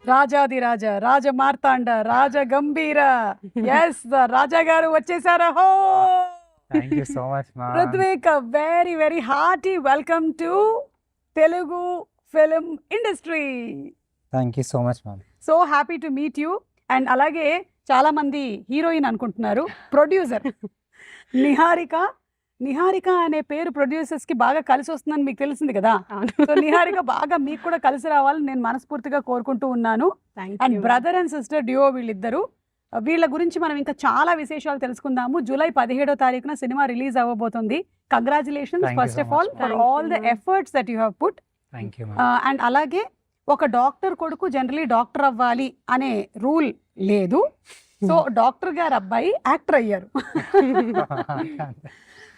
రాజాదిరాజ రాజ మార్తాండ రాజ గంభీర yes రాజా గారు వచ్చేసారా హో థ్యాంక్ యూ సో మచ్ మా Ruthvik very very hearty welcome to Telugu film industry. Thank you so much ma'am. So happy to meet you. And అలాగే చాలా మంది heroine అనుకుంటున్నారు, ప్రొడ్యూసర్ నిహారిక అనే పేరు ప్రొడ్యూసర్స్ కి బాగా కలిసి వస్తుందని మీకు తెలిసింది కదా. సో నిహారిక బాగా మీకు కూడా కలిసి రావాలని నేను మనస్ఫూర్తిగా కోరుకుంటూ ఉన్నాను. And brother and sister duo వీళ్ళిద్దరు. వీళ్ళ గురించి మనం ఇంకా చాలా విశేషాలు తెలుసుకుందాము. జూలై 17వ తారీఖున సినిమా రిలీజ్ అవ్వబోతుంది. Congratulations Thank you first so of all much. For Thank all you, the ma'am. Efforts that you have put. Thank you ma'am. And అలాగే ఒక డాక్టర్ కొడుకు జనరలీ డాక్టర్ అవ్వాలి అనే రూల్ లేదు. సో డాక్టర్ గారు అబ్బాయి actor అయ్యారు.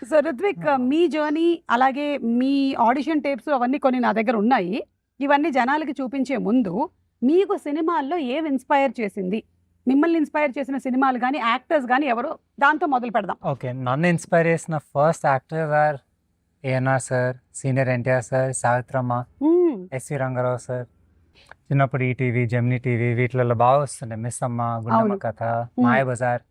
సో రుత్విక్, మీ journey అలాగే మీ ఆడిషన్ టేప్స్ అవన్నీ కొన్ని నా దగ్గర ఉన్నాయి. ఇవన్నీ జనాలకి చూపించే ముందు మీకు సినిమాల్లో ఏం ఇన్స్పైర్ చేసింది, మిమ్మల్ని ఇన్స్పైర్ చేసిన సినిమాలు కానీ యాక్టర్స్ కానీ ఎవరు, దాంతో మొదలు పెడదాం. ఓకే, నన్ను ఇన్స్పైర్ చేసిన first actors are ANR sir, senior NTR sir, Savitramma, SV Ranga Rao sir. చిన్నప్పుడు ఈటీవీ, జెమినీ టీవీ వీటిలలో బాగా వస్తుండే. మిస్ అమ్మ, గుండమ్మ అవును. కథ, మాయాబజార్.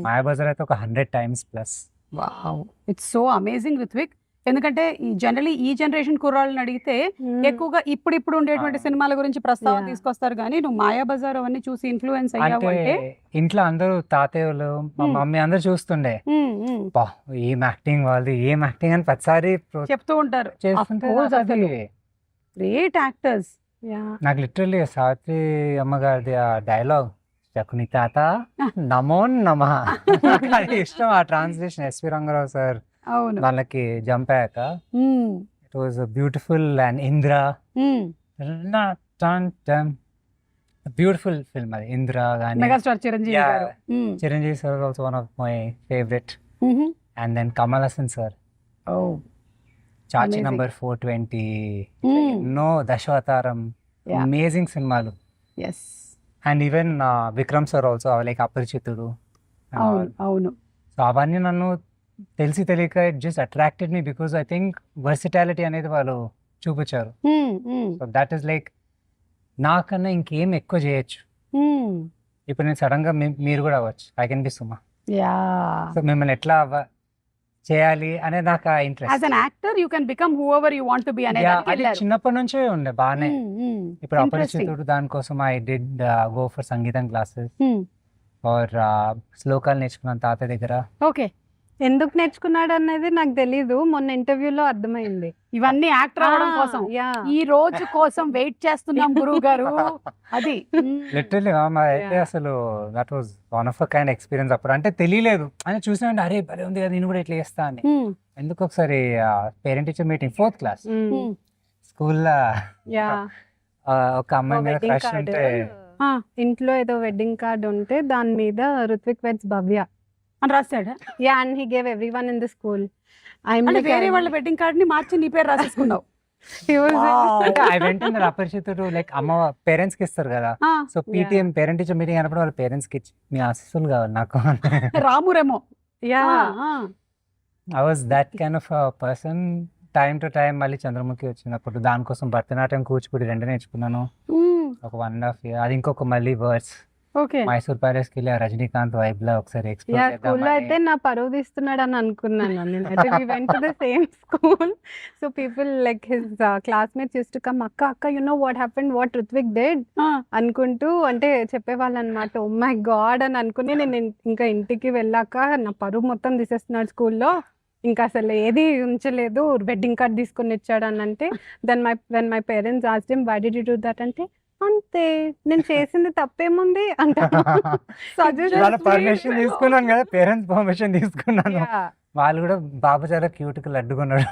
మాయాబజార్ అయితే ఒక 100 times plus. Wow, it's so amazing Ruthvik. ఎందుకంటే ఈ జనరలీ ఈ జనరేషన్ కుర్రాళ్ళని అడిగితే ఎక్కువగా ఇప్పుడు ఉండేటువంటి సినిమాల గురించి ప్రస్తావన Yeah. తీసుకొస్తారు, కానీ నువ్వు మాయాబజార్ అవన్నీ చూసి ఇన్ఫ్లుయెన్స్ అయ్యావు అంటే అంటే ఇంట్లో అందరూ తాతయ్యలు, మా Hmm. మమ్మీ అందరూ చూస్తుండే. బా, ఏం యాక్టింగ్ వాళ్ళది, ఏం యాక్టింగ్ అని ప్రతిసారి చెప్తూ ఉంటారు. చేస్తుంటే Of course, నాకు అది గ్రేట్ యాక్టర్స్. నాకు లిటరల్లీ సావిత్రి అమ్మగారిది ఆ డైలాగ్, శకుని తాత నమో నమః, నాకు అది ఇష్టం. ఆ ట్రాన్స్లేషన్ ఎస్వి రంగారావు సార్ అవును. వాళ్ళకి జంప్ అయ్యాక it was beautiful. And Indra, beautiful film అది ఇంద్ర. కానీ megastar Chiranjeevi Yeah. Garu. Chiranjeevi sir also one of my favourite. And then Kamal Haasan sir, Chachi Amazing. Number 420, no Dasavatharam, Yeah. Amazing సినిమాలు. Yes, and even Vikram sir also, like Aparichitudu. అవును అవును. So అవన్నీ నన్ను తెలిసి తెలియక it just attracted me because I think versatility అనేది వాళ్ళు చూపించారు. సో దట్ ఈస్ లైక్ నాకన్నా ఇంకేం ఎక్కువ చేయొచ్చు. ఇప్పుడు నేను సడన్ గా మీరు కూడా అవ్వచ్చు, I can be Suma. Yeah, so మిమ్మల్ని ఎట్లా చేయాలి అనేది నాకు ఆ as interest. An actor you can become who ever you want to be అనే దానికి అది వెళ్ళారు. చిన్నప్పటి నుంచే ఉండే బాగానే. ఇప్పుడు Interesting. అపరిచితుడు దానికోసం ఐ డిడ్ గో ఫర్ సంగీతం క్లాసెస్ ఆర్ శ్లోకాలు నేర్చుకున్నాను తాత దగ్గర. ఓకే, ఎందుకు నేర్చుకున్నాడు అనేది నాకు తెలీదు, మొన్న ఇంటర్వ్యూలో అర్థమైంది. ఇవన్నీ యాక్టర్ అవ్వడం కోసం, ఈ రోజు కోసం వెయిట్ చేస్తున్నాం గురువు గారు. అది లిటరలీ అయితే అసలు that was one of a kind experience. అప్పుడు అంటే తెలియలేదు అని చూసినా, అరే భలే ఉంది కదా, నేను కూడా ఇట్లా చేస్తా అని. ఎందుకు ఒకసారి parent teacher meeting 4th class స్కూల్లో ఒక అమ్మాయి మీద వెడ్డింగ్ క్రష్ కార్డ్, ఉంటే ఇంట్లో ఏదో వెడ్డింగ్ కార్డ్ ఉంటే దాని మీద రుత్విక్ వెడ్స్ భవ్య, అని రాస్తాడు. Yeah, and he gave everyone in the school. అంటే వేరే వాళ్ళ వెడ్డింగ్ కార్డ్ ని మార్చి నీ పేరు రాసేసుకున్నావు. ఐ వెంట అపరిచితుడు లైక్ అమ్మ పేరెంట్స్ కి ఇస్తారు కదా. So PTM parent teacher meeting అయినప్పుడు వాళ్ళ పేరెంట్స్ కి ఇచ్చి మీ ఆశీస్సులు కావాలి నాకు. రామురేమో. Yeah, I was that kind of person. Time to time మళ్ళీ చంద్రముఖి వచ్చినప్పుడు దానికోసం భరతనాట్యం, కూచిపూడి 2 నేర్చుకున్నాను ఒక 1.5 year. అది ఇంకొక మళ్ళీ వర్డ్స్ ఓకే, మైసూర్ ప్యాలెస్ కి వెళ్ళి ఆ రజనీకాంత్ వైబ్ లా ఒకసారి యా, ఎక్స్ప్లోర్ స్కూల్లో అయితే నా పరువు తీస్తున్నాడు అని అనుకున్నాను నేను. అయితే we went to the same school, so people like his classmates used to come, అక్క you know what happened, what Ritwik did అనుకుంటూ అంటే చెప్పేవాళ్ళు అనమాట. ఓ మై గాడ్ అని అనుకుని నేను ఇంకా ఇంటికి వెళ్ళాక నా పరువు మొత్తం తీసేస్తున్నాడు స్కూల్లో, ఇంకా అసలు ఏది ఉంచలేదు, వెడ్డింగ్ కార్డ్ తీసుకొని వచ్చాడు అని అంటే, when my parents asked him why did you do that అంటే, అంతే, నేను చేసింది తప్పేముంది అంటారు. వాళ్ళ పర్మిషన్ తీసుకున్నాను కదా, పేరెంట్స్ పర్మిషన్ తీసుకున్నాను. వాళ్ళు కూడా బాబు చాలా క్యూట్ గా లడ్డుకున్నాడు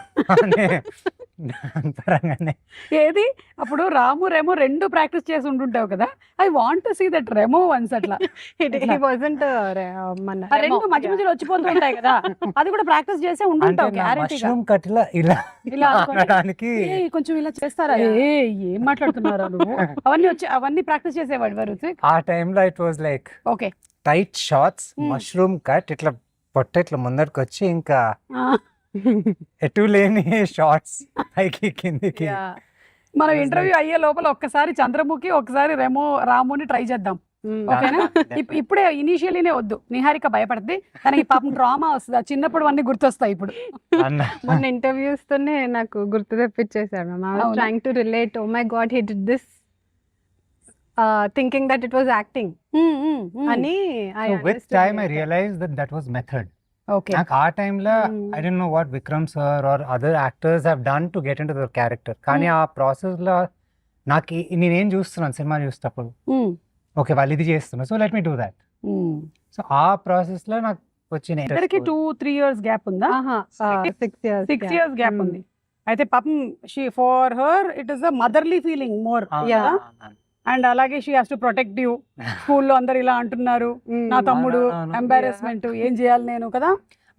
పరంగానే. ఏది అప్పుడు రాము రెమో 2 ప్రాక్టీస్ చేసి ఉంటుంటావు కదా. I want to see that Remo once. అట్లా He wasn't మన ఆ 2 మధ్య మధ్యలో వచ్చిపోతూ ఉంటాయి కదా, అది కూడా ప్రాక్టీస్ చేసే ఉంటుంటావు గ్యారెంటీగా. మష్రూమ్ కట్ ఇలా ఇలా అనుకొని, అనడానికి "ఏయ్, కొంచెం ఇలా చేస్తారా, ఏ ఏం మాట్లాడుతున్నారా నువ్వు" అవన్నీ ప్రాక్టీస్ చేసేవాడు వారు. ఆ టైంలో it was like okay, tight shorts, mushroom cut, ఇట్లా పొట్ట ఇట్లా ముందరికి వచ్చి ఇంకా ఎటు లేని షార్ట్స్ పైకి కిందికి. మనం was ఇంటర్వ్యూ అయ్యే లోపల ఒక్కసారి చంద్రముఖి ఒకసారి రాముని ట్రై చేద్దాం. ఓకేనా? ఇప్పుడే ఇనీషియలీనే వద్దు, నిహారిక భయపడుతుంది, తనకి పాపం ట్రామా వస్తుంది, చిన్నప్పుడు అన్ని గుర్తొస్తాయి ఇప్పుడు. మొన్న ఇంటర్వ్యూస్ తోనే నాకు గుర్తు తెప్పించేశాడు ma'am. I was trying to relate, oh my god he did this thinking that it was acting అని. With time I realised that was method. Okay. నాకు ఆ టైంలో I don't know what Vikram sir or other actors have done to get in to the character. కానీ ఆ ప్రాసెస్లో నాకు నేనేం చూస్తున్నాను సినిమా చూసేటప్పుడు, ఓకే వాళ్ళు ఇది చేస్తున్నారు, so let me do that. So ఆ ప్రాసెస్లో నాకు వచ్చిన ఇద్దరికి 2-3 years గ్యాప్ ఉందా? 6 years గ్యాప్ ఉంది. అయితే పాపం for her it is a motherly feeling more. And అలాగే she has to protect you. స్కూల్లో అందరు ఇలా అంటున్నారు, నా తమ్ముడు ఎంబారెస్మెంట్, ఏం చేయాలి నేను కదా.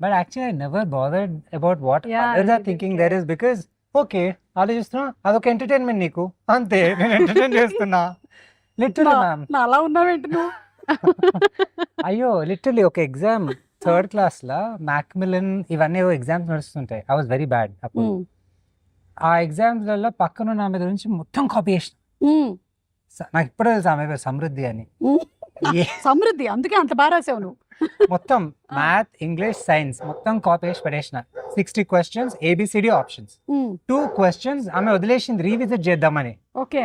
But actually I never bothered about what others are thinking. There is because okay ఆలోచిస్తున్నా, అదొక ఎంటర్టైన్మెంట్ నీకు, అంతే, నేను ఎంటర్టైన్ చేస్తున్నా. లిటరల్లీ మ్యామ్ నా అలా ఉన్నావేంటి నువ్వు? అయ్యో లిటరల్లీ ఒక ఎగ్జామ్ 3rd class లా మ్యాక్మిలన్ ఇవన్నీ ఎగ్జామ్స్ నడుస్తుంటాయి. ఐ వాజ్ వెరీ బ్యాడ్ అప్పుడు. ఆ ఎగ్జామ్స్లలో పక్కన నా మీద నుంచి మొత్తం కాపీ చేసిన. నాకు ఇప్పుడే తెలుసు ఆమె పేరు సమృద్ధి అని. సమృద్ధి, అందుకే అంత బాగా రాసావు నువ్వు. మొత్తం మ్యాథ్, ఇంగ్లీష్, సైన్స్ మొత్తం కాపీ చేసి పడేసిన. 60 questions ABCD ఆప్షన్స్. 2 questions ఆమె వదిలేసింది రీవిజిట్ చేద్దామని. ఓకే.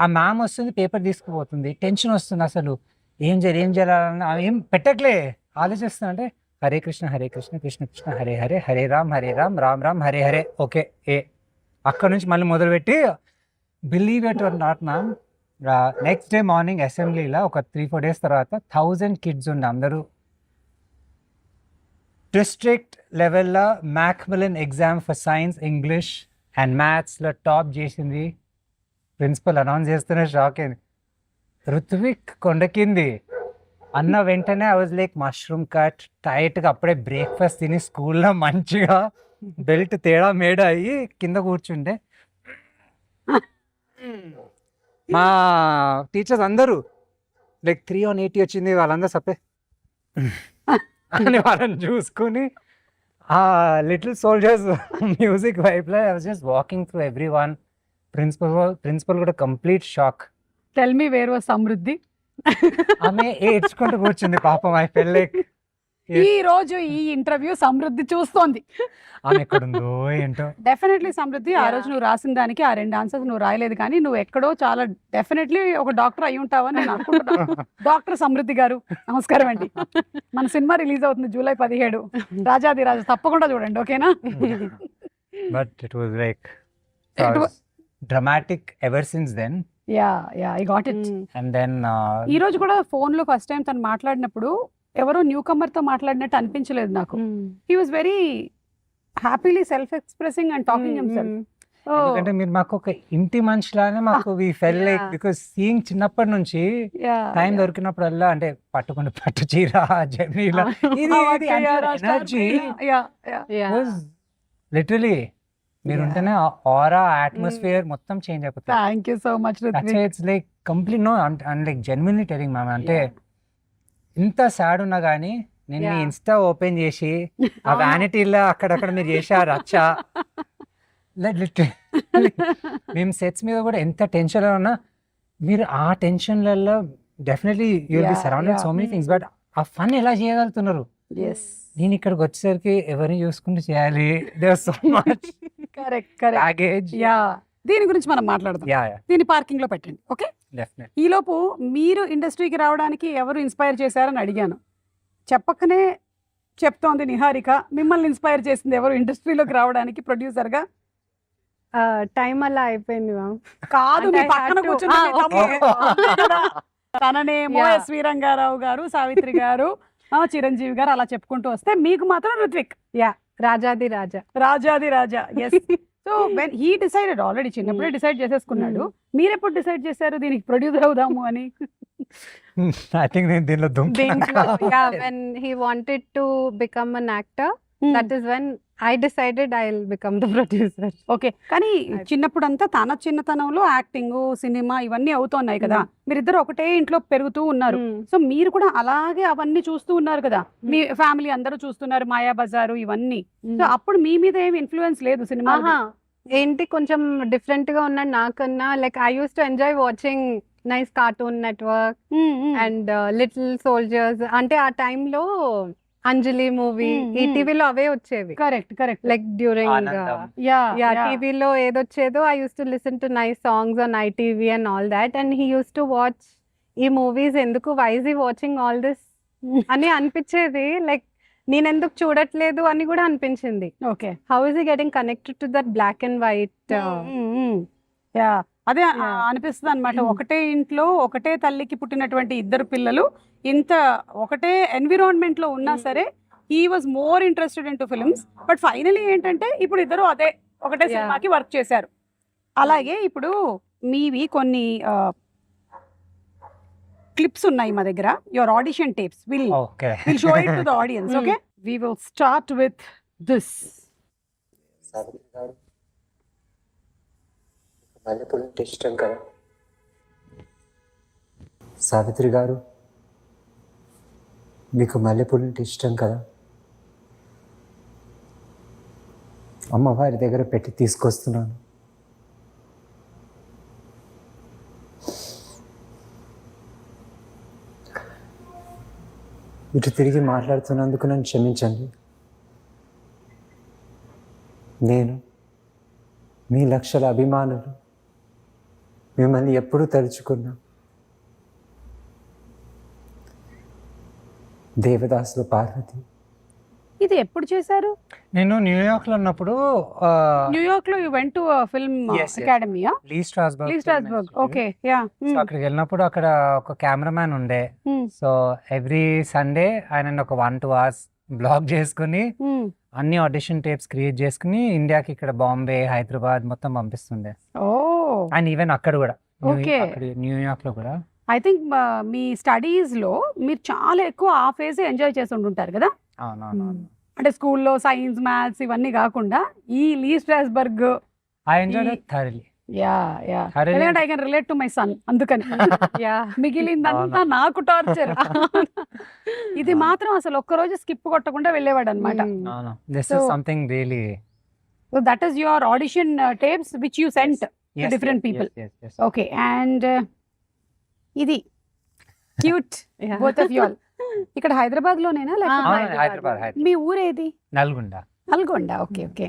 ఆ మ్యామ్ వస్తుంది, పేపర్ తీసుకుపోతుంది, టెన్షన్ వస్తుంది, అసలు ఏం చేయాలని ఆమె ఏం పెట్టట్లే, ఆలోచిస్తున్నా. అంటే హరే కృష్ణ కృష్ణ కృష్ణ హరే హరే, హరే రామ్ రామ్ రామ్ హరే హరే. ఓకే ఏ అక్కడ నుంచి మళ్ళీ మొదలుపెట్టి, believe it or not ma'am, next day morning అసెంబ్లీలో ఒక 3-4 days తర్వాత 1000 kids ఉండే, అందరూ డిస్ట్రిక్ట్ లెవెల్లో Macmillan exam for science, English and మ్యాథ్స్లో టాప్ చేసింది. ప్రిన్సిపల్ అనౌన్స్ చేస్తూనే షాక్ అయింది, రుత్విక్ కొండకింది అన్న వెంటనే I was like mushroom cut టైట్గా, అప్పుడే బ్రేక్ఫాస్ట్ తిని స్కూల్లో మంచిగా బెల్ట్ తేడా మేడ అయ్యి కింద కూర్చుంటే మా టీచర్స్ అందరూ లైక్ 3 on 80 వచ్చింది, వాళ్ళందరూ సప్పే అని వాళ్ళని చూసుకుని ఆ లిటిల్ సోల్జర్స్ మ్యూజిక్ వైపులో I was just walking through every one. Principal కూడా complete shock. Tell me where was Samriddhi? ఆమె ఏడ్చుకుంటూ కూర్చుంది పాపం. ఐ ఫెల్ లైక్ ఈ రోజు ఈ ఇంటర్వ్యూ సమృద్ధి చూస్తోంది. ఆమె ఎక్కడుందో ఏంటో. డెఫినెట్లీ సమృద్ధి, ఆ రోజు నువ్వు రాసిన దానికి ఆ 2 answers నువ్వు రాయలేదు, కానీ నువ్వు ఎక్కడో చాలా డెఫినెట్లీ ఒక డాక్టర్ అయి ఉంటావని నేను అనుకుంటున్నాను. డాక్టర్ సమృద్ధి గారు నమస్కారం అండి. మన సినిమా రిలీజ్ అవుతుంది July 17, రాజాది రాజా, తప్పకుండా చూడండి, ఓకేనా? But it was like dramatic ever since then. I got it. And then ఈ రోజు కూడా ఫోన్ లో ఫస్ట్ టైం తను మాట్లాడినప్పుడు ఎవరో న్యూ కమర్ తో మాట్లాడినట్టు అనిపించలేదు నాకు. He was very happily self expressing and talking himself. ఎందుకంటే మీరు మాకు ఒక ఇంటి మనిషిలానే మాకు we fell like, because seeing చిన్నప్పటి నుంచి టైం దొరికినప్పుడల్లా, అంటే పట్టుకుని పట్టు చీర జర్నీలా ఎనర్జీ లిటరలీ మీరుంటేనే ఆరా అట్మాస్ఫియర్ మొత్తం చేంజ్ అయిపోతుంది. Thank you so much. It's like complete no and like genuinely telling ma'am, అంటే ఇంత సాడ్ ఉన్నా కానీ నేను మీ ఇన్స్టా ఓపెన్ చేసి ఆ వ్యానిటీలో అక్కడక్కడ మీరు చేశారు రచ్చ. మేము సెట్స్ మీద కూడా ఎంత టెన్షన్ ఉన్నా మీరు ఆ టెన్షన్లలో definitely you will be surrounded so many things, but ఆ ఫన్ ఎలా చేయగలుగుతున్నారు? నేను ఇక్కడికి వచ్చేసరికి ఎవరిని చూసుకుంటూ చేయాలి, దేర్ సో మచ్ బ్యాగేజ్. దీని గురించి మనం మాట్లాడదాం. దీన్ని పార్కింగ్ లో పెట్టండి, ఓకే? ఈలోపు మీరు ఇండస్ట్రీకి రావడానికి ఎవరు ఇన్స్పైర్ చేశారని అడిగాను. చెప్పకనే చెప్తోంది నిహారిక, మిమ్మల్ని ఇన్స్పైర్ చేసింది ఎవరు ఇండస్ట్రీలోకి రావడానికి ప్రొడ్యూసర్ గా? టైం అలా అయిపోయింది మ్యామ్. కాదు, మీ పక్కన కూర్చున్న మీ తమ్ముడు. తననేమో ఎస్వి రంగారావు గారు, సావిత్రి గారు, చిరంజీవి గారు అలా చెప్పుకుంటూ వస్తే మీకు మాత్రం రుత్విక్. రాజాది రాజా. Yes. So when he decided, already చిన్నప్పుడే డిసైడ్ చేసేసుకున్నాడు. మీరెప్పుడు డిసైడ్ చేశారు దీనికి ప్రొడ్యూసర్ అవుదాము అని? I think నేను దీనిలో when he wanted to become an actor, that is when I decided I'll become the producer. Okay. కానీ చిన్నప్పుడంతా తన చిన్నతనంలో యాక్టింగ్, సినిమా ఇవన్నీ అవుతున్నాయి కదా, మీరిద్దరు ఒకటే ఇంట్లో పెరుగుతూ ఉన్నారు. సో మీరు కూడా అలాగే అవన్నీ చూస్తూ ఉన్నారు కదా, మీ ఫ్యామిలీ అందరూ చూస్తున్నారు, మాయాబజారు ఇవన్నీ. సో అప్పుడు మీ మీద ఏమి ఇన్ఫ్లుయెన్స్ లేదు సినిమా? ఏంటి కొంచెం డిఫరెంట్ గా ఉన్నాడు నాకన్నా. Like I use to enjoy watching nice cartoon network and little soldiers. అంటే ఆ టైంలో అంజలి మూవీ ఈటీవీలో అవే వచ్చేవి. Correct like during Anandam. Yeah టీవీలో ఏదొచ్చేదో I use to listen to nice songs on ITV and all that. And he use to watch ఈ movies. ఎందుకు వైజ్ ఈ వాచింగ్ ఆల్ దిస్ అని అనిపించేది. లైక్ నేను ఎందుకు చూడట్లేదు అని కూడా అనిపించింది. ఓకే. హౌ ఇస్ ఈ getting connected to that black and white? Yeah అదే Yeah. అనిపిస్తుంది అనమాట. ఒకటే ఇంట్లో ఒకటే తల్లికి పుట్టినటువంటి ఇద్దరు పిల్లలు ఇంత ఒకటే ఎన్విరాన్మెంట్ లో ఉన్నా సరే he was more interested in to films. But finally ఏంటంటే ఇప్పుడు ఇద్దరు అదే ఒకటే Yeah. సినిమాకి వర్క్ చేశారు. అలాగే ఇప్పుడు మీవి కొన్ని క్లిప్స్ ఉన్నాయి మా దగ్గర, your audition tapes. Will okay. Show it to the audience. Okay, we will start with this. Savitri garu, మల్లెపూలు అంటే ఇష్టం కదా? సావిత్రి గారు, మీకు మల్లెపూలు అంటే ఇష్టం కదా? అమ్మవారి దగ్గర పెట్టి తీసుకొస్తున్నాను. ఇటు తిరిగి మాట్లాడుతున్నందుకు నన్ను క్షమించండి. నేను మీ లక్షల అభిమానులు మిమ్మల్ని ఎప్పుడూ తలుచుకున్నా. దేవదాసులు పార్వతి. ఇది ఎప్పుడు చేశారు? నేను న్యూయార్క్ లో ఉన్నప్పుడు న్యూయార్క్ లో you went to film Yes, yes. అకాడమీయా? Lee Strasberg Strasberg. Okay, yeah. So అక్కడికి వెళ్ళినప్పుడు అక్కడ ఒక కెమెరామ్యాన్ ఉండే. సో ఎవ్రీ సండే ఆయన ఒక 1-2 hours బ్లాగ్ చేసుకుని అన్ని ఆడిషన్ టేప్స్ క్రియేట్ చేసుకుని ఇండియాకి ఇక్కడ బాంబే, హైదరాబాద్ మొత్తం పంపిస్తుండే. ఓ, అండ్ ఈవెన్ అక్కడ కూడా Okay. న్యూయార్క్ లో కూడా. ఐ థింక్ మీ స్టడీస్ లో మీరు చాలా ఎక్కువ ఆ ఫేజ్ ఎంజాయ్ చేసి ఉంటుంటారు కదా. అవునవును. అంటే స్కూల్లో సైన్స్, మ్యాథ్స్ ఇవన్నీ కాకుండా ఈ Lee Strasberg. I enjoyed it thoroughly. Yeah yeah, Thoroughly. ఎందుకంటే I can relate to my son, అందుకని. యా మిగిలిందంతా నాకు టార్చర్. ఇది మాత్రం అసలు ఒక్కరోజు స్కిప్ కొట్టకుండా వెళ్ళేవాడు అనమాట. అవును. This So- is something really. So that is your audition tapes which you sent different people. Okay, and ఇది cute both of you all. ఇక్కడ హైదరాబాద్ లోనేనా లేకపోతే హైదరాబాద్. మీ ఊరేది? నల్గొండ. నల్గొండ. ఓకే ఓకే,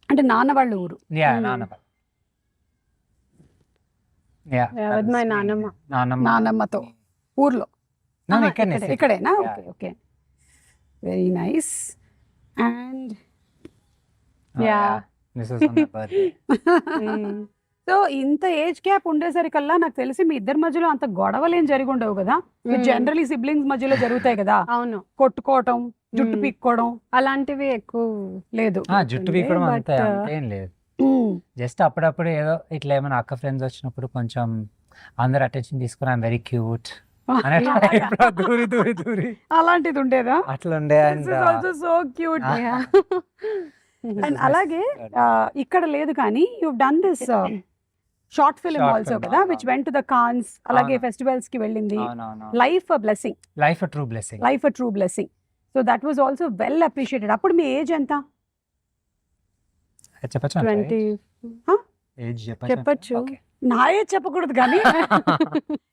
అంటే నాన్న వాళ్ళ ఊరు. Yeah, Hmm. నానమ్మ. యా, with my నానమ్మ. నానమ్మతో ఊర్లో. నాన్న ఆహా, ఇక్కడనే. ఇక్కడేనా? Yeah. Okay okay, very nice. And Yeah. This was on my birthday. So ఇంత ఏజ్ గ్యాప్ ఉండేసరికల్లా నాకు తెలిసి మీ ఇద్దరి మధ్యలో అంత గొడవలు ఏం జరిగి ఉండవు కదా. జనరలీ సిబ్లింగ్స్ మధ్యలో జరుగుతాయి కదా, అవును, కొట్టుకోవటం, జుట్టు Hmm. పీక్కోవడం. అలాంటివి ఎక్కువ లేదు. జుట్టు పీకడం But, అంతే అంతేం లేదు. జస్ట్ అప్పుడప్పుడు ఏదో ఇట్లా ఏమైనా అక్క ఫ్రెండ్స్ వచ్చినప్పుడు కొంచెం అందరు అటెన్షన్ తీసుకుని ఐఎమ్ వెరీ క్యూట్ అని అట్లా ఇప్పుడు దూరి దూరి దూరి అలాంటిది ఉండేదా? అట్లా ఉండే. And so cute. Yeah. And అలాగే ఇక్కడ లేదు కానీ you done this short film Short also film, కదా, which went to the Cannes. అలాగే అవును. ఫెస్టివల్స్ కి వెళ్ళింది. అవునవును. Life a blessing, life a true blessing. Life a true blessing. So that was also well appreciated. అప్పుడు మీ age ఎంత? చెప్పచ్చు 20 ఏజ్ చెప్పొచ్చు. నా ఏజ్ చెప్పకూడదు కానీ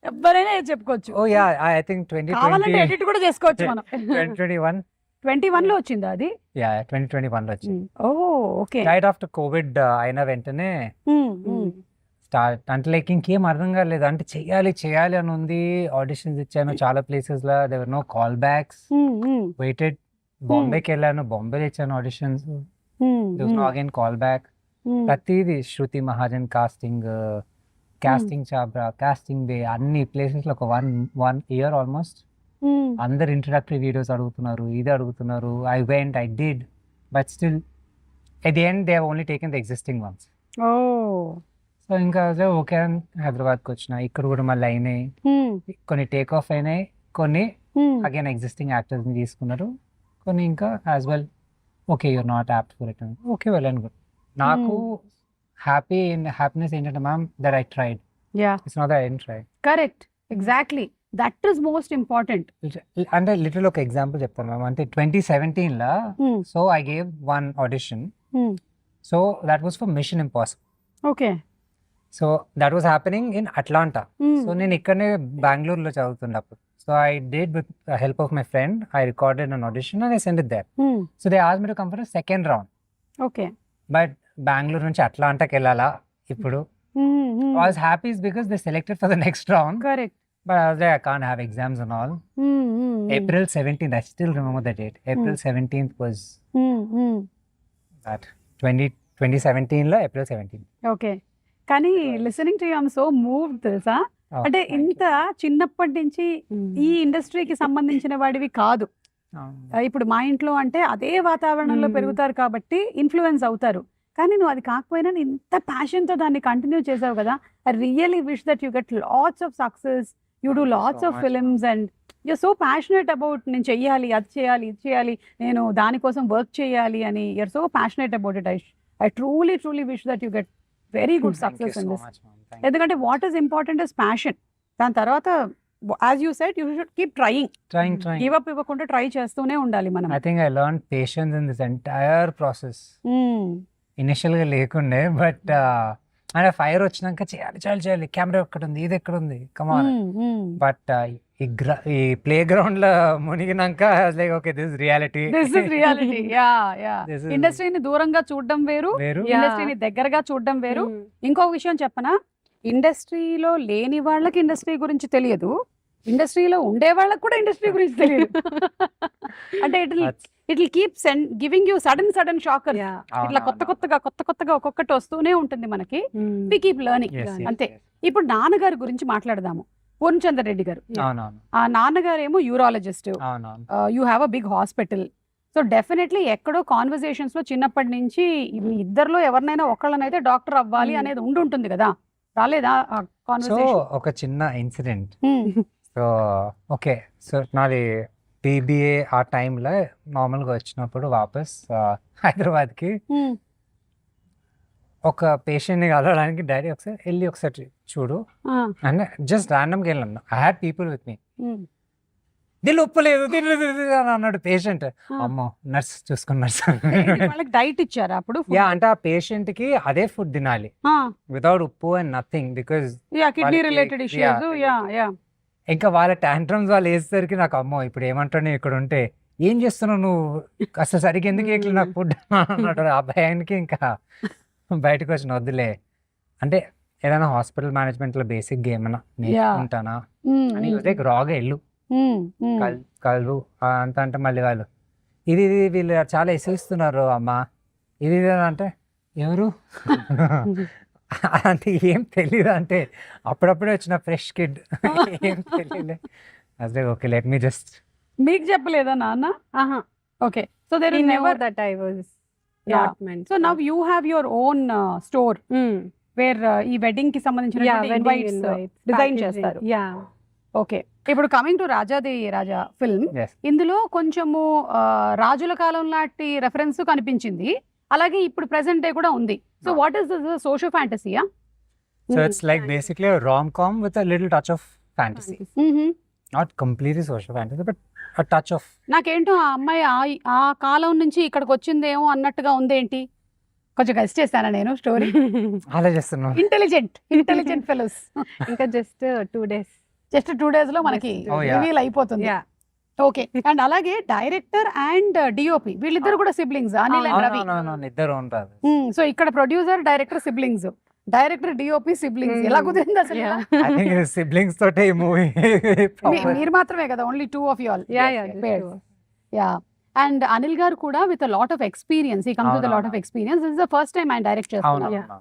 ఎవరైనా ఏజ్ చెప్పుకోవచ్చు. ఓ యా, ఐ థింక్ కావాలంటే ఎడిట్ కూడా చేసుకోవచ్చు మనం. 2021. 21 లో వచ్చిందా అది? యా, 2021 లో వచ్చింది. ఓ ఓకే. రైట్ ఆఫ్టర్ కోవిడ్ అయిన వెంటనే స్టార్ట్. అంటే లైక్ ఇంకేం అర్థం కాలేదు, అంటే చెయ్యాలి అని ఉంది. ఆడిషన్స్ ఇచ్చాను చాలా ప్లేసెస్ లో, there were no call backs. Waited. బాంబేకి వెళ్ళాను, బాంబేలో ఇచ్చాను auditions, no again call back. ప్రతిదీ Shruti Mahajan casting Chhabra, casting bay, అన్ని ప్లేసెస్ లో ఒక వన్ ఇయర్ ఆల్మోస్ట్ అందరు ఇంట్రడక్టరీ వీడియోస్ అడుగుతున్నారు, ఇది అడుగుతున్నారు. I went, I did, but still at the end they have only taken the existing ones. Oh so ఇంకా okay అని హైదరాబాద్కి వచ్చిన. ఇక్కడ కూడా మళ్ళీ అయినాయి కొన్ని, టేక్ ఆఫ్ అయినాయి కొన్ని. అగైన్ ఎగ్జిస్టింగ్ యాక్టర్స్ని తీసుకున్నారు కొన్ని. ఇంకా as well okay you're not apt for it, okay well and good. నాకు హ్యాపీనెస్ ఏంటంటే ma'am that I tried. Yeah, it's not that I didn't try. Correct, exactly. That is most important. అంటే little ఒక example చెప్తాను ma'am. అంటే 2017 లో so I gave one audition. So that was for Mission Impossible. Okay. So that was happening in Atlanta. So నేను ఇక్కడనే బెంగళూరులో చదువుతున్నప్పుడు. So I did with help of my friend, I recorded an audition and I send it there. So they asked me to come for second round. Okay. But Bengaluru నుంచి అట్లాంటాకి వెళ్ళాలా ఇప్పుడు? I was happy is because they selected for the next round. Correct. But I was like, I can't have exams and all. April 17th, I still remember the date. April 17th was that 2017 లో April 17th. Okay. కానీ listening to you I'm so moved తెలుసా. Oh, అంటే thank ఇంత చిన్నప్పటి నుంచి ఈ ఇండస్ట్రీకి సంబంధించిన వాడివి కాదు. you. ఇప్పుడు మా ఇంట్లో అంటే అదే వాతావరణంలో పెరుగుతారు కాబట్టి ఇన్ఫ్లుయెన్స్ అవుతారు. కానీ నువ్వు అది కాకపోయినా నువ్వు ఇంత ప్యాషన్తో దాన్ని కంటిన్యూ చేసావు కదా. I really wish that you get lots of success, you do LADS so of much. Films and you so passionate about నేను చెయ్యాలి, అది చేయాలి, ఇది చేయాలి, నేను దానికోసం వర్క్ చేయాలి అని you're so passionate about it. I truly wish that you get very good Thank you success so in this. much, ma'am. Thank you. ఎందుకంటే what is important is passion. దాని తర్వాత as you said you should keep trying. Trying. Give up ఇవ్వకుండా try చేస్తూనే ఉండాలి మనం. I think I learned patience in this entire process. Initial గా లేకుండే, but అంటే ఫైర్ వచ్చినాక చేయాలి, కెమెరా ఎక్కడ ఉంది, ఇది ఎక్కడ ఉంది, కమాన్. బట్ ఈ ప్లే గ్రౌండ్ లో మునిగినాక like okay this reality. This is reality. Yeah. This is- ఇండస్ట్రీని దూరంగా చూడడం వేరు, వేరు. Yeah. ఇండస్ట్రీని దగ్గరగా చూడడం వేరు. ఇంకో విషయం చెప్పనా, ఇండస్ట్రీలో లేని వాళ్ళకి ఇండస్ట్రీ గురించి తెలియదు, ఇండస్ట్రీలో ఉండే వాళ్ళకి కూడా ఇండస్ట్రీ గురించి తెలియదు. అంటే it will keep giving you sudden shocker. ఇట్లా కొత్త కొత్తగా ఒక్కొక్కటి వస్తూనే ఉంటుంది మనకి. We keep learning. Yes, yes, అంతే. yes. ఇప్పుడు నాన్నగారి గురించి మాట్లాడదాము. పూర్ణచంద్ర రెడ్డి గారు, అవునవును. ఆ నాన్నగారు ఏమో యూరాలజిస్ట్, అవునవును. You have a big hospital. So definitely ఎక్కడో కాన్వర్సేషన్స్ లో చిన్నప్పటి నుంచి మీ ఇద్దరిలో ఎవరినైనా ఒకళ్ళనైతే డాక్టర్ అవ్వాలి అనేది ఉంటుంది కదా. రాలేదా ఆ సో కాన్వర్సేషన్? ఒక చిన్న ఇన్సిడెంట్. సో ఓకే, సో నాది బీబీఏ ఆ టైంలో నార్మల్గా వచ్చినప్పుడు వాపస్ హైదరాబాద్కి ఒక పేషెంట్ని కలవడానికి డాడీ ఒకసారి చూడు అంటే జస్ట్ ర్యాండమ్గా వెళ్ళాను. I had people with me. దీన్ని ఒప్పలేదు అని అన్నాడు పేషెంట్. అమ్మో నర్స్ చూసుకుని నర్స్. వాళ్ళకి డైట్ ఇచ్చారా అప్పుడు? యా, అంటే ఆ పేషెంట్ కి అదే ఫుడ్ తినాలి వితౌట్ ఉప్పు అండ్ నథింగ్, బికాజ్ కిడ్నీ వాళ్ళకి- రిలేటెడ్ ఇష్యూస్. yeah, yeah. ఇంకా వాళ్ళ టాంట్రమ్స్ వాళ్ళు వేసేసరికి నాకు అమ్మో ఇప్పుడు ఏమంటాడు నేను ఇక్కడ ఉంటే ఏం చేస్తున్నావు నువ్వు అసలు సరిగ్గా ఎందుకు ఇట్లా నాకు ఫుడ్ అన్నాడు. ఆ భయానికి ఇంకా బయటకు వచ్చిన వద్దులే అంటే ఏదైనా హాస్పిటల్ మేనేజ్మెంట్ లో బేసిక్ గా ఏమైనా నేర్చుకుంటానా అని లైక్ రాగా వెళ్ళు కలు అంత అంటే మళ్ళీ వాళ్ళు ఇది వీళ్ళు చాలా ఎసిస్తున్నారు అమ్మా ఇది అంటే ఎవరు అంటే ఏం తెలీదు, అంటే అప్పుడప్పుడే వచ్చిన ఫ్రెష్ కిడ్ ఏం తెలియలే. అదే ఓకే లెట్ మీ జస్ట్. మీకు చెప్పలేదా నాన్న? Okay. So there is never that I was Yeah. not meant సో for. Now you have your own store where ఈ వెడ్డింగ్ కి సంబంధించిన wedding invites invites, design packaging. చేస్తారు. Yeah. ఓకే. ఇప్పుడు coming to Rajadhi Raja film, Yes. ఇందులో కొంచెము రాజుల కాలం లాంటి రెఫరెన్స్ కనిపించింది, అలాగే ఇప్పుడు ప్రెసెంట్ డే కూడా ఉంది. సో వాట్ ఈస్ దిస్ సోషో ఫ్యాంటసీయా? So it's like basically a rom-com with a little touch of fantasy. Not completely social fantasy, but a touch of. నాకేంటో ఆ అమ్మాయి ఆ కాలం నుంచి ఇక్కడికి వచ్చిందేమో అన్నట్టుగా ఉందేంటి? కొంచెం గెస్ట్ చేస్తానా నేను స్టోరీ? ఆలోచిస్తున్నాం. Intelligent fellows. ఇంకా just 2 days. జస్ట్ 2 days లో మనకి Oh, yeah. రివీల్ అయిపోతుంది. Yeah. ఓకే. అండ్ అలాగే డైరెక్టర్ అండ్ డిఓపి వీళ్ళిద్దరు కూడా సిబ్లింగ్స్, అనిల్ అండ్ రవి. ఇద్దరు ఉంటారు. సో ఇక్కడ producer director siblings, director DOP siblings. ఎలా కుదిరింది అసలు? Yeah. I think siblings తోటే ఈ మూవీ. మీరు మాత్రమే కదా, only 2 of you all. Yeah, Yes, just yes. 2. Yeah. And Anil గారు కూడా with lot of experience, he comes with lot of అవునవును. Experience. This is the first time ఆయన డైరెక్ట్ చేస్తున్నారు. Yeah.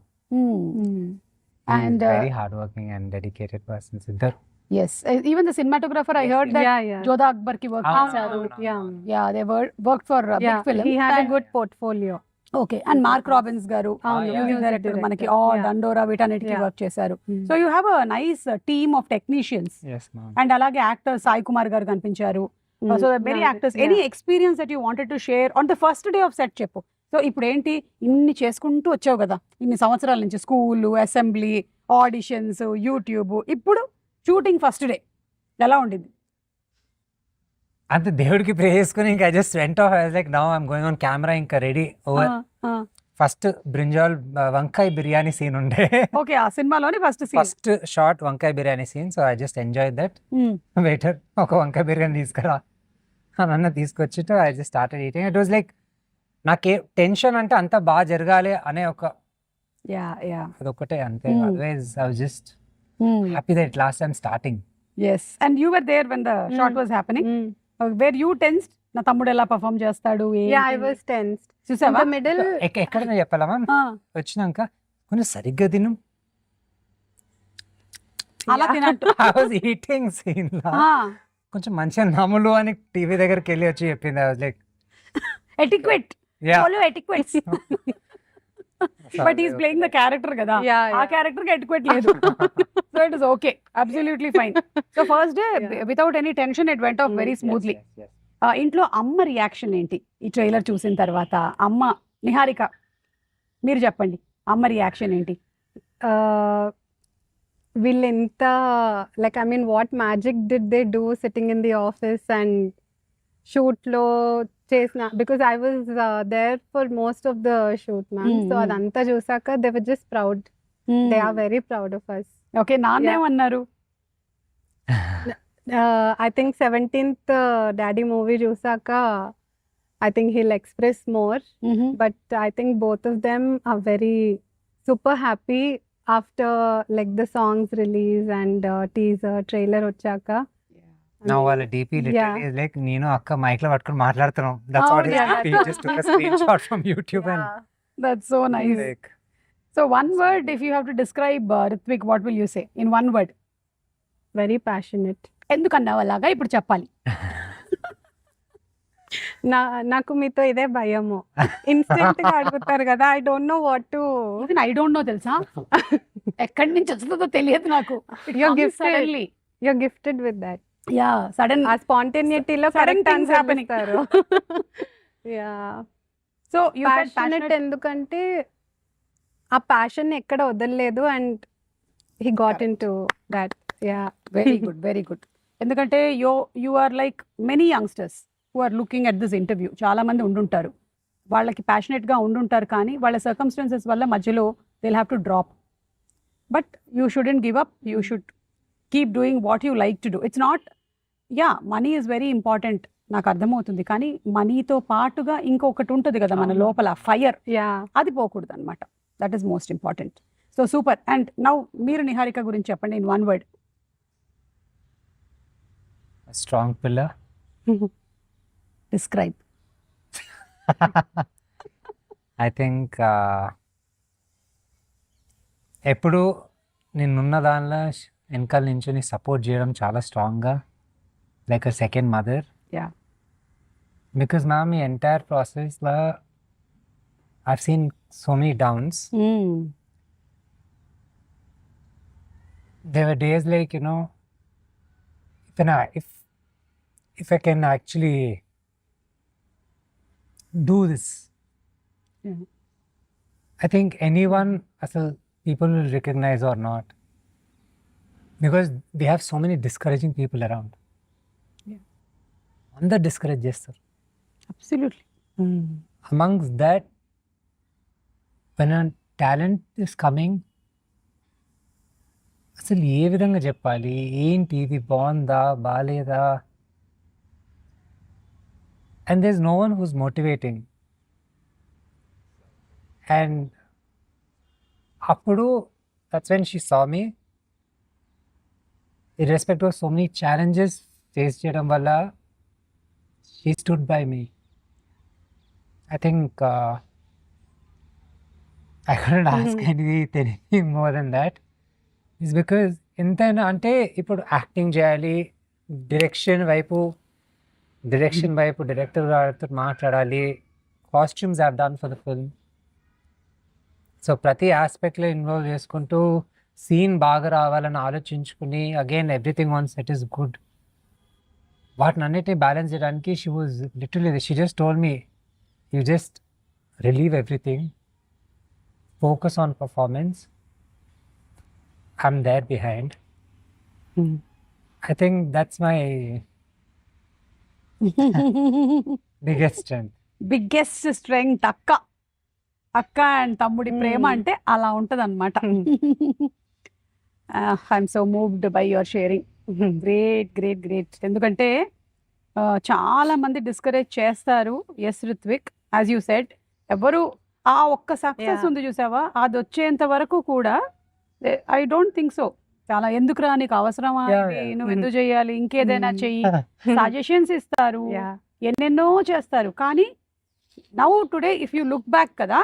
And, And very hardworking and dedicated persons. ఇద్దరు. yes, even the cinematographer I heard that Yeah. Jodha Akbar కి work Ah, చేశారు. Yeah. Yeah, they worked for big Yeah. film. He had a good portfolio. Okay. And Mark Robins garu అవును, yeah. Music music director మనకి director. ఆడ్, Yeah. అండోరా వీటన్నిటికీ Yeah. Work చేశారు. Mm. So you have a nice team of technicians. Yes, ma'am. And అలాగే actor Sai Kumar garu కనిపించారు. So very Yeah. Actors. Yeah. Any experience that you wanted to share on the first day of set చెప్పు. సో ఇప్పుడు ఏంటి ఇన్ని చేసుకుంటూ వచ్చావు కదా ఇన్ని సంవత్సరాల నుంచి, స్కూలు, అసెంబ్లీ, ఆడిషన్స్, యూట్యూబ్, ఇప్పుడు షూటింగ్ ఫస్ట్ డే ఎలా ఉండింది? అంతే దేవుడికి ప్రే చేసుకుని ఇంకా జస్ట్ వెంట like now I'm going on camera ఇంకా రెడీ ఓవర్ ఫస్ట్ బ్రింజాల్ వంకాయ బిర్యానీ సీన్ ఉండే ఓకే, ఆ సినిమాలోని ఫస్ట్ సీన్. ఫస్ట్ షార్ట్ వంకాయ biryani scene. So I just enjoy that. Waiter ఒక వంకాయ బిర్యానీ తీసుకురా అన్న తీసుకొచ్చి I just started eating. It was like నాకే టెన్షన్ అంటే అంత బాగా జరగాలి అనే ఒక యా యా అదొక్కటే అంతే. Hmm. Otherwise I was just happy that last time starting. Yes, and you were there when the shot was happening. Where you tensed, నా తమ్ముడు ఎలా పర్ఫామ్ చేస్తాడు Yeah, I was tensed. In చూసావా? the middle, ఎక్కడైనా చెప్పాలా ma'am? వచ్చినాక కొంచెం సరిగ్గా తిను. అలా Yeah. తినట్టు. ఐ వాజ్ ఈటింగ్ సీన్ లా కొంచెం మంచిగా నమ్ములు అని టీవీ దగ్గరికి వెళ్ళి వచ్చి చెప్పింది. I was like etiquette, yeah follow etiquettes. But is playing the character కదా, Yeah, ఆ yeah. క్యారెక్టర్ కి ఎటిక్వెట్ లేదు. So it is okay, absolutely fine. So first day without any tension it went off very smoothly. ఇంట్లో అమ్మ reaction ఏంటి ఈ trailer చూసిన తర్వాత? అమ్మ నిహారిక, మీరు చెప్పండి, అమ్మ రియాక్షన్ ఏంటి? వీళ్ళు ఎంత like I mean what magic did they do sitting in the office and షూట్లో చేసిన, because I was there for most of the shoot ma'am. So అదంతా చూసాక they were just proud. They are very proud of us. Okay, నాన్నేమన్నారు? I think 17th Daddy movie చూసాక I think he'll express more, but I think both of them are very super happy after like the songs release and teaser trailer వచ్చాక. నా వాళ్ళ DP Yeah. literally is like నేను అక్క mic లో పట్టుకొని మాట్లాడుతున్నాం. That's what Oh, his yeah. DP. He just took a screenshot from YouTube and Yeah. That's so nice. like So one word, if you have to describe Ritwik, what will you say in one word? Very passionate. ఎందుకన్నావు అలాగా? ఇప్పుడు చెప్పాలి. నాకు మీతో ఇదే భయము. Instant గా అడుగుతారు కదా, I don't know what to. Even I don't know, తెలుసా? ఎక్కడి నుంచి వస్తుందో తెలియదు నాకు. You're gifted. Suddenly, You're gifted with that. Yeah, sudden. ఆ స్పాంటేనిటీలో Sudden correct things answer happening. ఇస్తారు. యా, సో యు ప్యాషనెట్ ఎందుకంటే ఆ ప్యాషన్ ఎక్కడ వదలలేదు and he got in to that. Yeah, very good, very good. ఎందుకంటే you are like many youngsters who are looking at this interview. చాలా మంది ఉండుంటారు, వాళ్ళకి passionate గా ఉండుంటారు, కానీ వాళ్ళ సర్కమ్స్టాన్సెస్ వల్ల మధ్యలో Dil have to drop. But you shouldn't give up, you should keep doing what you like to do. It's not, yeah, money is very important, నాకు అర్థమవుతుంది, కానీ మనీతో పాటుగా ఇంకొకటి ఉంటుంది కదా మన అవును. లోపల, ఫైర్, యా. అది పోకూడదు అనమాట. That is most important. So super. And now మీరు నిహారిక గురించి చెప్పండి ఇన్ వన్ వర్డ్. స్ట్రాంగ్ పిల్ల. డిస్క్రైబ్. ఐ థింక్ ఎప్పుడు నిన్నున్న దానిలో వెనకాల నుంచి సపోర్ట్ చేయడం చాలా స్ట్రాంగ్గా, like a second mother. Yeah, because ma'am ఈ ఎంటైర్ ప్రాసెస్లో I've seen so many downs. There were days like, you know, if I can actually do this, Yeah. I think anyone, asal people will recognize or not, because we have so many discouraging people around. Yeah. Andar discourage chestaru. Absolutely. Amongst that, when a talent is coming, అసలు ఏ విధంగా చెప్పాలి, ఏంటి, ఇది బాగుందా బాగాలేదా, and there is no one who's motivating. And అప్పుడు that's when she saw me, irrespect of so many challenges face చేయడం వల్ల she stood by me. I think I couldn't ask anything more than that. Is because ఎంతైనా అంటే ఇప్పుడు acting చేయాలి, direction వైపు director గారితో మాట్లాడాలి, costumes have done for the film. So ప్రతి ఆస్పెక్ట్లో ఇన్వాల్వ్ చేసుకుంటూ సీన్ బాగా రావాలని ఆలోచించుకుని again everything on set is good, వాటిని అన్నిటిని బ్యాలెన్స్ చేయడానికి she was literally, she just told me, you just relieve everything, focus on performance, I'm there behind. I think that's my biggest strength. Biggest strength అక్క. అక్క and తమ్ముడి ప్రేమ అంటే అలా ఉంటది అనమాట. I'm so moved by your sharing. Great great great. ఎందుకంటే చాలా మంది డిస్కరేజ్ చేస్తారు. Yes Ritvik, as you said, ఎవరు ఆ ఒక్క సక్సెస్ ఉంది చూసావా, అది వచ్చేంత వరకు కూడా ఐ డోంట్ థింక్ సో. చాలా ఎందుకురా నీకు అవసరమా, నువ్వు ఎందుకు చేయాలి, ఇంకేదైనా చెయ్యి, సజెషన్స్ ఇస్తారు, ఎన్నెన్నో చేస్తారు. కానీ now today if you look back కదా,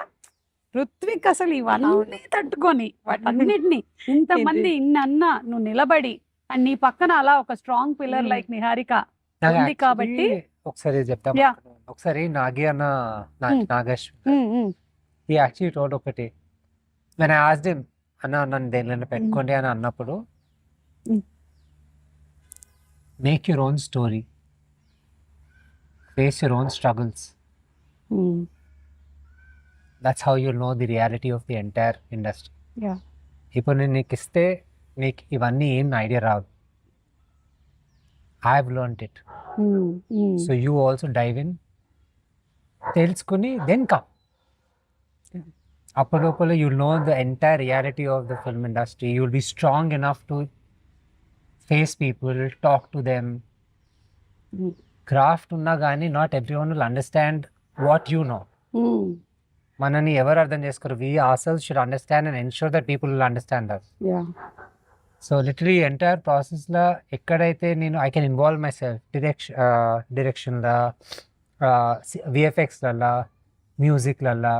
ఋత్విక్ అసలు ఇవన్నీ తట్టుకొని వాటన్నిటిని ఇంతమంది ఇన్నన్నా నువ్వు నిలబడి అండ్ నీ పక్కన అలా ఒక స్ట్రాంగ్ పిల్లర్ లైక్ నిహారిక ఉంది కాబట్టి. ఒకసారి చెప్తాం. ఒకసారి నాగి అన్న నాగేష్ ఈ యాక్చువల్లీ టోల్డ్ ఒకటి, నేను ఆస్క్డ్ హిమ్, అన్న నన్ను దేనిలో పెట్టుకోండి అని అన్నప్పుడు, make your own story, face your own struggles, that's how you know the reality of the entire industry. ఇప్పుడు నేను నీకు ఇస్తే నీకు ఇవన్నీ ఏం ఐడియా రాదు. I have learned it. So you also dive in, తెలుసుకుని దెన్ కమ్. అప్పటిలోపల you know the entire reality of the film industry. You will be strong enough to face people, talk to them. Craft ఉన్నా కానీ not every one will understand what you know. మనని ఎవరు అర్థం చేసుకోరు. We ourselves should understand and ensure that people will understand us. సో literally entire ప్రాసెస్లో ఎక్కడైతే నేను I can involve my self, డైరెక్షన్లో, విఎఫ్ఎక్స్లలో, మ్యూజిక్లలో,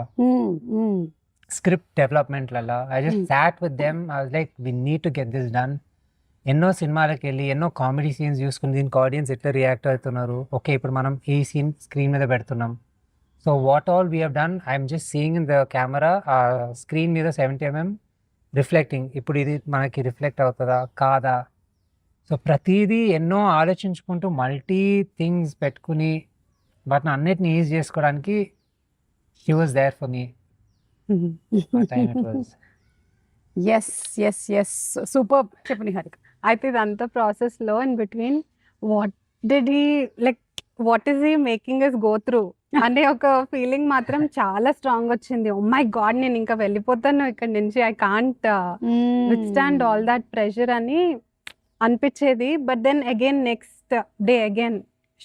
స్క్రిప్ట్ డెవలప్మెంట్లలో, I just sat with them. I was like, we need to get this done. ఎన్నో సినిమాలకు వెళ్ళి ఎన్నో కామెడీ సీన్స్ చూసుకుని దీనికి ఆడియన్స్ ఎట్లా రియాక్ట్ అవుతున్నారు, ఓకే ఇప్పుడు మనం ఈ సీన్ స్క్రీన్ మీద పెడుతున్నాం. So what all we have done, I'm just seeing in the camera, screen మీద 70mm రిఫ్లెక్టింగ్. ఇప్పుడు ఇది మనకి రిఫ్లెక్ట్ అవుతుందా కాదా. సో ప్రతిదీ ఎన్నో ఆలోచించుకుంటూ మల్టీ థింగ్స్ పెట్టుకుని వాటిని అన్నిటిని ఈజ్ చేసుకోవడానికి he was there for me. Yes yes yes super. చెప్పు నిహారిక. అయితే ఇదంతా ప్రాసెస్లో in between what did he like, what is he making us go through అనే ఒక ఫీలింగ్ మాత్రం చాలా స్ట్రాంగ్ వచ్చింది. ఓ మై గాడ్, నేను ఇంకా వెళ్ళిపోతాను ఇక్కడ నుంచి, I can't withstand all that pressure అని అనిపించేది. But then again next day again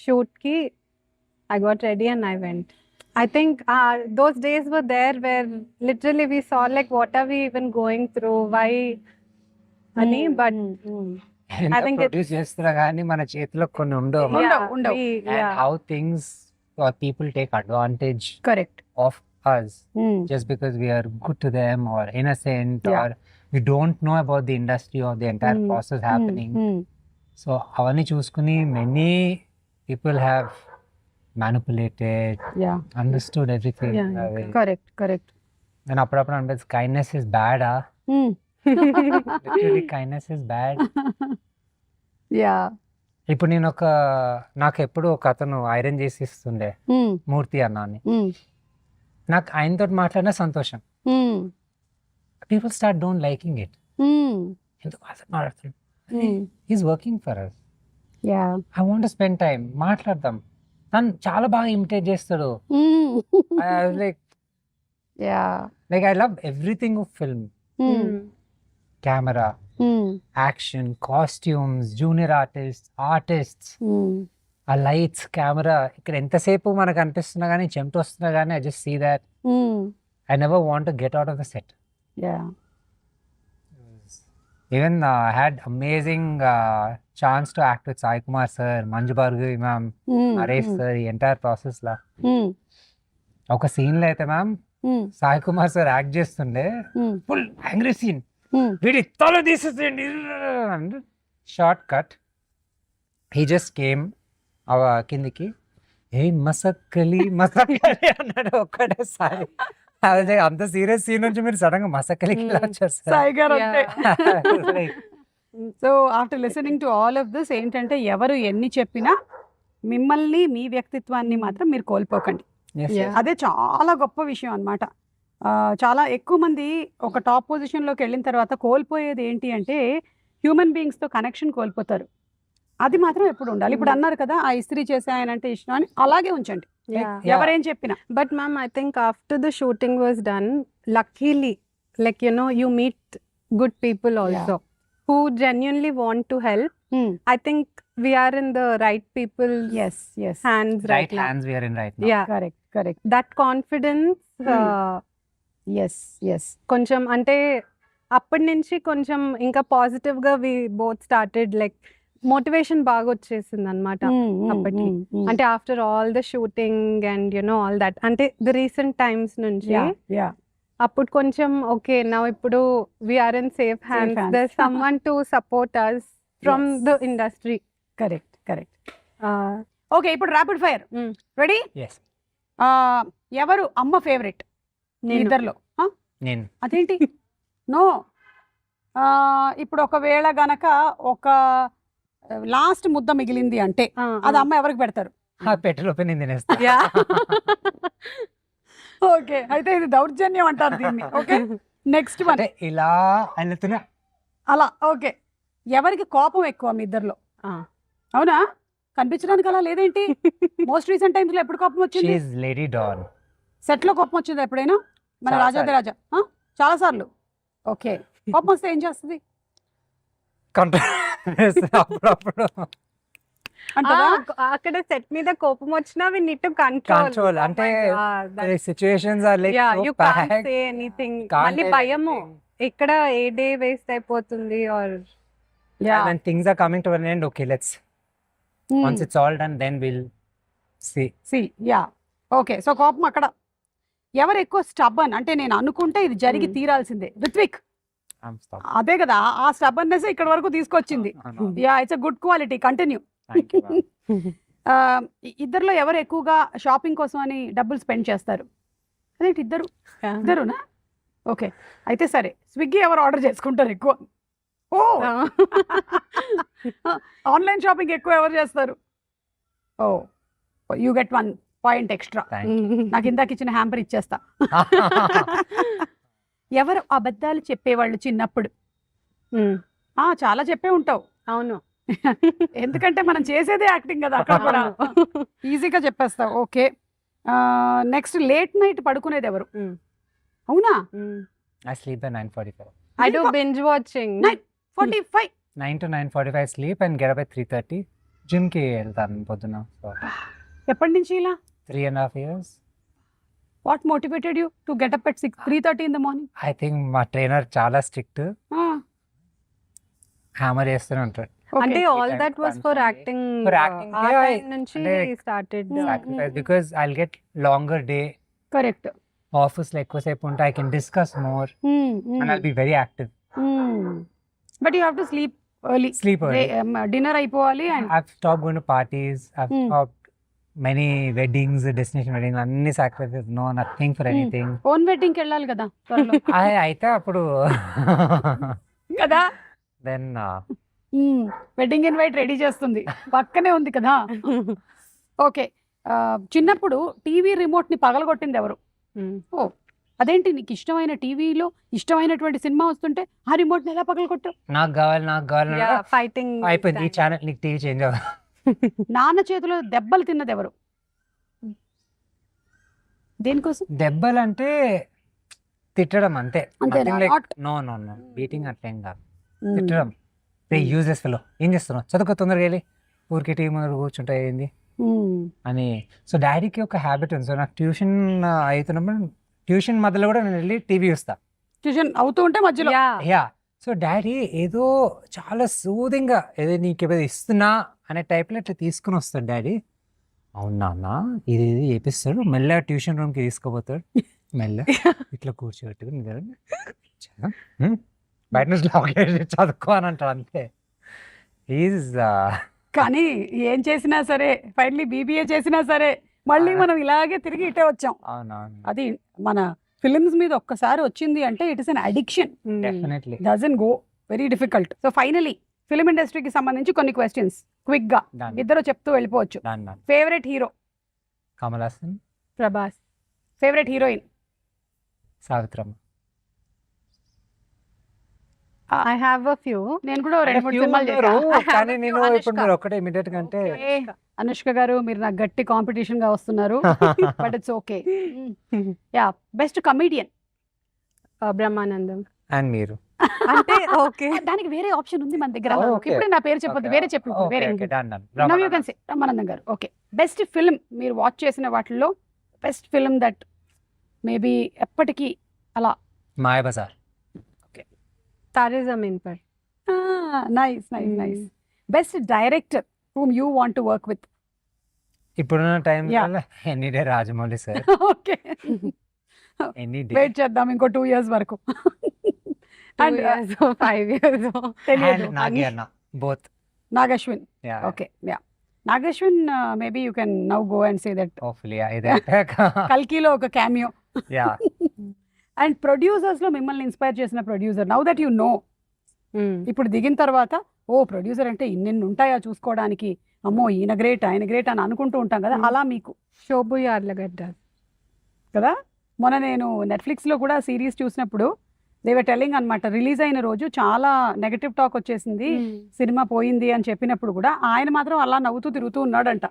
షూట్కి I got ready and I went. I think those days were there where literally we saw like what are we even going through, why ani, but I think produce చేస్తున్నా కానీ మన చేతిలో కొన్ని ఉండవు. How things are people take advantage correct of us just because we are good to them or innocent or we don't know about the industry or the entire process happening. So అవన్నీ చూసుకుని many people have manipulated, understood everything. correct. నేను అప్పుడప్పుడు అనిపిస్తుంది kindness is bad. Literally kindness is bad. ఇప్పుడు నేను నాకు ఎప్పుడు ఒక అతను ఐరన్ చేసి ఇస్తుండే, మూర్తి అన్న అని. నాకు ఆయనతో మాట్లాడినా సంతోషం. People start don't liking it. ఎందుకు మాట్లాడుతున్నాడు, he's working for us, I want to spend time, మాట్లాడదాం. నన్ను చాలా బాగా ఇమిటేట్ చేస్తాడు. Like I love everything of film, camera, action, costumes, junior artists, ఆ లైట్స్, కెమెరా. ఇక్కడ ఎంతసేపు మనకు అనిపిస్తున్నా కానీ చెమట వస్తున్నా కానీ I just see that. I never want to get out of the set. Even I had amazing chance to act with Sai Kumar sir, Manju Bhargavi ma'am, Naresh sir. ఈ ఎంటైర్ ప్రాసెస్ లా ఒక సీన్ లో అయితే ma'am Sai Kumar sir act చేస్తుండే, ఫుల్ యాంగ్రీ సీన్, వీడి తల తీసేసేయండి, short cut. He just came కిందికి, ఏ మసక్కలి మసక్కలి అన్నాడు ఒక్కటేసారి. అదే అంత సీరియస్ సీన్ నుంచి మీరు సడన్ గా మసక్కలికి వచ్చారు సాయి గారు. So after listening to all of this ఏంటంటే, ఎవరు ఎన్ని చెప్పినా మిమ్మల్ని, మీ వ్యక్తిత్వాన్ని మాత్రం మీరు కోల్పోకండి. అదే చాలా గొప్ప విషయం అన్నమాట. చాలా ఎక్కువ మంది ఒక టాప్ పొజిషన్లోకి వెళ్ళిన తర్వాత కోల్పోయేది ఏంటి అంటే, హ్యూమన్ బీయింగ్స్తో కనెక్షన్ కోల్పోతారు. అది మాత్రం ఎప్పుడు ఉండాలి. ఇప్పుడు అన్నారు కదా, ఆ ఇస్త్రీ చేసే ఆయన అంటే ఇష్టం అని, అలాగే ఉంచండి. Yeah. Yeah. ఎవరేం చెప్పినా But ma'am, I think after the shooting was done, luckily, like, you know, you meet good people also who genuinely want to help. I think we are in the right people's yes yes hands right right now. Hands were in right now. Yeah, correct correct that confidence, yes yes కొంచెం అంటే అప్పటి నుంచి కొంచెం ఇంకా positive గా we both started like motivation బాగా వచ్చేసింది అనమాట. అప్పటికి. అంటే after all the shooting and you know all that అంటే ద రీసెంట్ టైమ్స్ నుంచి యా అప్పుడు కొంచెం ఓకే నా ఇప్పుడు we're in safe hands, hands. There someone to support us from Yes. The industry. Correct correct okay ఇప్పుడు rapid fire ready Yes. ఎవరు అమ్మ favourite ఇద్దర్లో నేను అదేంటి నో ఇప్పుడు ఒకవేళ గనక ఒక లాస్ట్ ముద్ద మిగిలింది అంటే అది అమ్మ ఎవరికి పెడతారు? ఆ పెట్టెలోపే నేను తినేస్తా. ఓకే అయితే ఇది దౌర్జన్యం అంటారు దీన్ని. ఓకే నెక్స్ట్ వన్ అంటే ఇలా వెళ్తున్నా. అలా ఓకే ఎవరికి కోపం ఎక్కువ మీ ఇద్దర్లో? అవునా కనిపించడానికి అలా లేదేంటి? మోస్ట్ రీసెంట్ టైమ్స్ లో ఎప్పుడు కోపం వచ్చింది? She lady don. సెట్ లో కోపం వచ్చిందా ఎప్పుడైనా? మన చాలా రాజాది రాజా చాలా సార్లు. ఓకే కోపం వస్తే ఏం చేస్తుంది అప్పుడప్పుడు అంటారా? అక్కడ సెట్ మీద కోపం వచ్చినా we need to control. Control అంటే situations are like you can't say anything. మళ్ళీ భయము ఇక్కడ ఏ డే వేస్ట్ అయిపోతుంది or Yeah. when things are coming to an end, okay, let's once it's all done then we'll see. Yeah okay so కోపం అక్కడ. ఎవరు ఎక్కువ stubborn అంటే నేను అనుకుంటే ఇది జరిగి తీరాల్సిందే? రిత్విక్. I'm stopped. అదే కదా ఆ స్టబ్బన్నెస్ ఇక్కడ వరకు తీసుకొచ్చింది. Yeah it's a good quality. Continue. Thank you, ma'am. ఇద్దరులో ఎవరు ఎక్కువగా షాపింగ్ కోసం అని డబ్బులు స్పెండ్ చేస్తారు? అదేంటి ఇద్దరునా? ఓకే అయితే సరే స్విగ్గీ ఎవరు ఆర్డర్ చేసుకుంటారు ఎక్కువ? ఓ ఆన్లైన్ షాపింగ్ ఎక్కువ ఎవరు చేస్తారు? Oh you get 1 point extra. Thank you. నాకు ఇందాక ఇచ్చిన హ్యాంపర్ ఇచ్చేస్తా. ఎవరు అబద్ధాలు చెప్పేవాళ్ళు చిన్నప్పుడు? చాలా చెప్పే ఉంటావు. అవును. ఎందుకంటే మనం చేసేదే యాక్టింగ్ కదా అక్కడ కూడా. ఈజీగా చెప్పేస్తావు. ఓకే నెక్స్ట్ లేట్ నైట్ పడుకునేది ఎవరు? అవునా I sleep at 9:45. I do binge watching. 9:45 9 to 9:45 sleep and get up at 3:30. Gym కి వెళ్తాను పొద్దున. So ఎప్పటి నుంచి ఇలా? 3.5 years. What motivated you to get up at 3:30 in the morning? I think మా ట్రైనర్ చాలా స్ట్రిక్ట్. హ్యామర్ చేస్తూనే ఉంటాడు. అంటే Okay. All that was for Constantly. Acting. For acting, ఆ yeah, టైం నుంచి అంటే started. Sacrifice because I'll get longer day. Correct. Office లో ఎక్కువసేపు ఉంటే I can discuss more and I'll be very active. But you have to sleep early. Sleep early. Dinner అయిపోవాలి and I've stopped going to parties. I've stopped many weddings, destination weddings. అన్ని sacrifices. No, nothing for anything. Own వెడ్డింగ్కి వెళ్ళాలి కదా త్వరలో. అయితే అప్పుడు కదా then wedding invite ready చేస్తుంది పక్కనే ఉంది కదా. ఓకే చిన్నప్పుడు టీవీ రిమోట్ ని పగలగొట్టింది ఎవరు? ఓ అదేంటి నీకు ఇష్టమైన టీవీలో ఇష్టమైనటువంటి సినిమా వస్తుంటే ఆ రిమోట్ ని ఎలా పగలగొట్టావు? నాకు కావాలి ఫైటింగ్ అయిపోయింది. ఈ ఛానల్ నీకు టీవీ చేంజ్ అవ్వాలి. నాన్న చేతిలో దెబ్బలు తిన్నది ఎవరు? దేనికోసం? దెబ్బలు అంటే తిట్టడం అంతే. అంతేనా? Not- నో బీటింగ్ అట్లేం కాదు. తిట్టడం. యూజ్లెస్ ఫెలో ఏం చేస్తున్నావు చదువుకో తొందరగా వెళ్ళి ఊరికి టీవీ ముందు కూర్చుంటా ఏంది అని. సో డాడీకి ఒక హ్యాబిట్ ఉంది. సో నాకు ట్యూషన్ అవుతున్నప్పుడు ట్యూషన్ మధ్యలో కూడా నేను వెళ్ళి టీవీ చూస్తా. ట్యూషన్ అవుతూ ఉంటే మధ్యలో యా సో డాడీ ఏదో చాలా సూదింగ్గా ఏదో నీకు ఏదో ఇస్తున్నా అనే టైప్లో ఇట్లా తీసుకుని వస్తాడు డాడీ. అవునా అన్న ఇది చేపిస్తాడు. మెల్లగా ట్యూషన్ రూమ్కి తీసుకుపోతాడు. మెల్ల ఇట్లా కూర్చోబెట్టుకుని బయట నుంచి లాక్ చదువుకో అని అంటాడు అంతే. ఈజ్ కానీ ఏం చేసినా సరే ఫైనలీ బీబీఏ చేసినా సరే మళ్ళీ మనం ఇలాగే తిరిగి ఇటే వచ్చాం. అవునవును అది మన ఫిలిమ్స్ మీద ఒక్కసారి వచ్చింది అంటే it is an addiction. Definitely. Doesn't go very difficult. So finally film ఇండస్ట్రీకి సంబంధించి కొన్ని క్వశ్చన్స్ క్విక్ గా ఇద్దరు చెప్తూ వెళ్ళిపోవచ్చు. Favourite hero? Kamal Haasan. Prabhas. Favourite heroine? Savitramma. I have a few. నేను కూడా 2-3 సినిమాలు చేశా. కానీ నేను ఇప్పుడు మీరు ఒక్కటే ఇమిడియట్ గా అంటే అనుష్క గారు మీరు నాకు గట్టి కాంపిటీషన్ గా వస్తున్నారు but it's okay yeah best comedian Brahmanandam. And మీరు అంటే ఓకే. దానికి వేరే ఆప్షన్ ఉంది మన దగ్గర Oh, okay. ఇప్పుడే నా పేరు చెప్పొద్దు వేరే చెప్పు వేరే now you can say Brahmanandam garu okay best film మీరు వాచ్ చేసిన వాటిల్లో బెస్ట్ ఫిల్మ్ దట్ మేబీ ఎప్పటికీ అలా Maya Bazar. Taare Zameen Par. Nice nice nice best director whom you want to work with ఇప్పుడున్న time Yeah. Any day Rajamouli sir, okay any day. Wait చేద్దాం ఇంకో 2 years వరకు 2 And, years, 5 years. తెలియదు నాగి అన్న both. Nag Ashwin okay yeah Nag Ashwin maybe you can now go and say that hopefully ఇదే కల్కిలో ఒక cameo yeah. And producers లో మిమ్మల్ని ఇన్స్పైర్ చేసిన producer now that you know ఇప్పుడు దిగిన తర్వాత ఓ ప్రొడ్యూసర్ అంటే ఇన్ని ఉంటాయా చూసుకోవడానికి అమ్మో ఈయన గ్రేట్ ఆయన గ్రేట్ అని అనుకుంటూ ఉంటాం కదా అలా మీకు శోభు యార్లగడ్డ. కదా మొన్న నేను నెట్ఫ్లిక్స్ లో కూడా సిరీస్ చూసినప్పుడు దేవర్ టెల్లింగ్ అన్నమాట రిలీజ్ అయిన రోజు చాలా నెగటివ్ టాక్ వచ్చేసింది సినిమా పోయింది అని చెప్పినప్పుడు కూడా ఆయన మాత్రం అలా నవ్వుతూ తిరుగుతూ ఉన్నాడంట.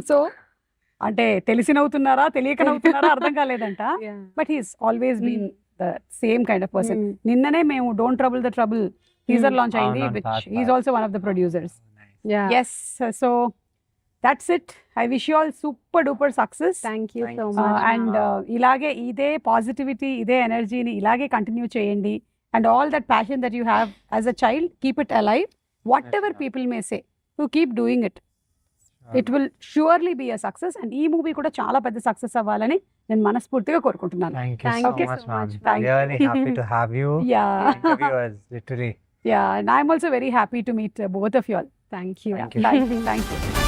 సో అంటే తెలిసి నవ్వుతున్నారా తెలియక నవ్వుతున్నారా అర్థం కాలేదంట but he's always been the same kind of person. నిన్ననే మేము don't trouble the trouble teaser launch అయింది అవును, which fast, is fast. Also one of the producers. Yeah. Yes so that's it. I wish you all super duper success Thank you Thank so you. much. And ఇలాగే ఇదే positivity ఇదే ఎనర్జీని ఇలాగే continue చేయండి and all that passion that you have as a child keep it alive whatever people may say to keep doing it it will surely be a success and ఈ movie కూడా చాలా పెద్ద success అవ్వాలని నేను మనస్ఫూర్తిగా కోరుకుంటున్నాను. Thank you Thank so you much, so ma'am. much. Thank you. Really happy to have you. Yeah Interviewers, literally. Yeah and I'm also very happy to meet both of you all. Thank you. Thank you. Thank you.